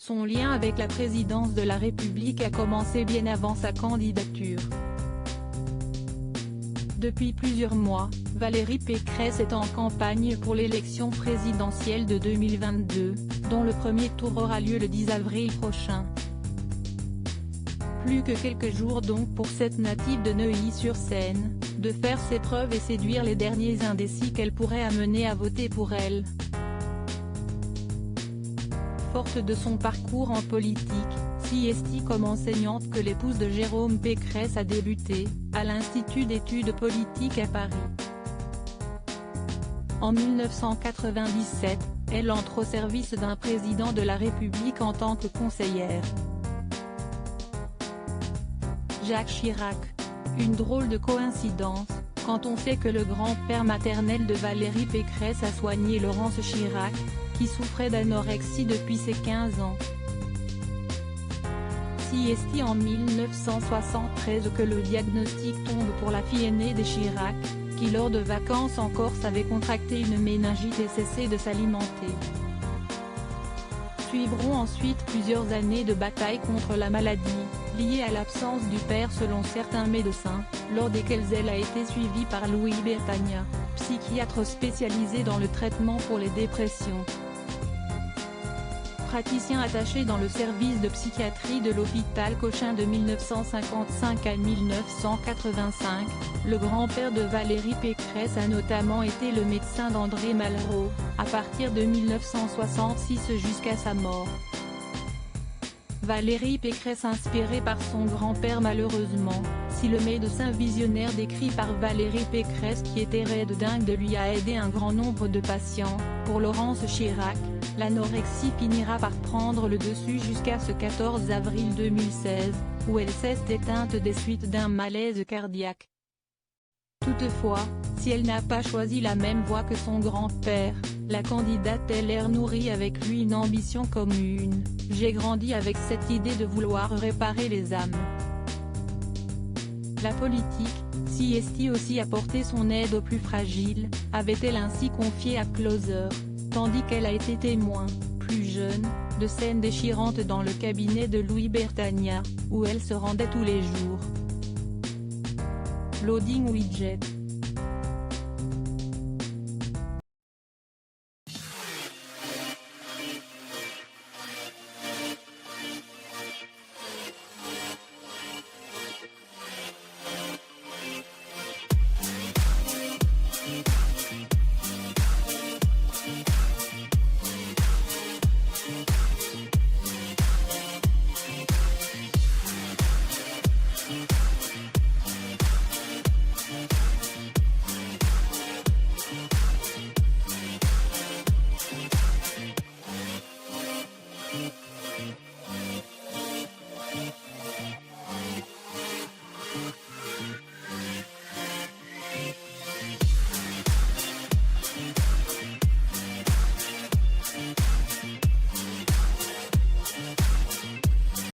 Son lien avec la présidence de la République a commencé bien avant sa candidature. Depuis plusieurs mois, Valérie Pécresse est en campagne pour l'élection présidentielle de 2022, dont le premier tour aura lieu le 10 avril prochain. Plus que quelques jours donc pour cette native de Neuilly-sur-Seine, de faire ses preuves et séduire les derniers indécis qu'elle pourrait amener à voter pour elle. Forte de son parcours en politique, si estie comme enseignante que l'épouse de Jérôme Pécresse a débuté, à l'Institut d'études politiques à Paris. En 1997, elle entre au service d'un président de la République en tant que conseillère. Jacques Chirac. Une drôle de coïncidence, quand on sait que le grand-père maternel de Valérie Pécresse a soigné Laurence Chirac, qui souffrait d'anorexie depuis ses 15 ans. Si estie en 1973 que le diagnostic tombe pour la fille aînée des Chirac, qui lors de vacances en Corse avait contracté une méningite et cessé de s'alimenter. Suivront ensuite plusieurs années de bataille contre la maladie, liée à l'absence du père selon certains médecins, lors desquelles elle a été suivie par Louis Bertagna, psychiatre spécialisé dans le traitement pour les dépressions. Praticien attaché dans le service de psychiatrie de l'hôpital Cochin de 1955 à 1985, le grand-père de Valérie Pécresse a notamment été le médecin d'André Malraux, à partir de 1966 jusqu'à sa mort. Valérie Pécresse inspirée par son grand-père malheureusement, si le médecin visionnaire décrit par Valérie Pécresse qui était raide dingue lui a aidé un grand nombre de patients, pour Laurence Chirac, l'anorexie finira par prendre le dessus jusqu'à ce 14 avril 2016, où elle s'est éteinte des suites d'un malaise cardiaque. Toutefois, si elle n'a pas choisi la même voie que son grand-père, la candidate LR nourrit avec lui une ambition commune. J'ai grandi avec cette idée de vouloir réparer les âmes. La politique, si estie aussi apporter son aide aux plus fragiles, avait-elle ainsi confié à Closer, tandis qu'elle a été témoin, plus jeune, de scènes déchirantes dans le cabinet de Louis Bertagna, où elle se rendait tous les jours. Loading Widget.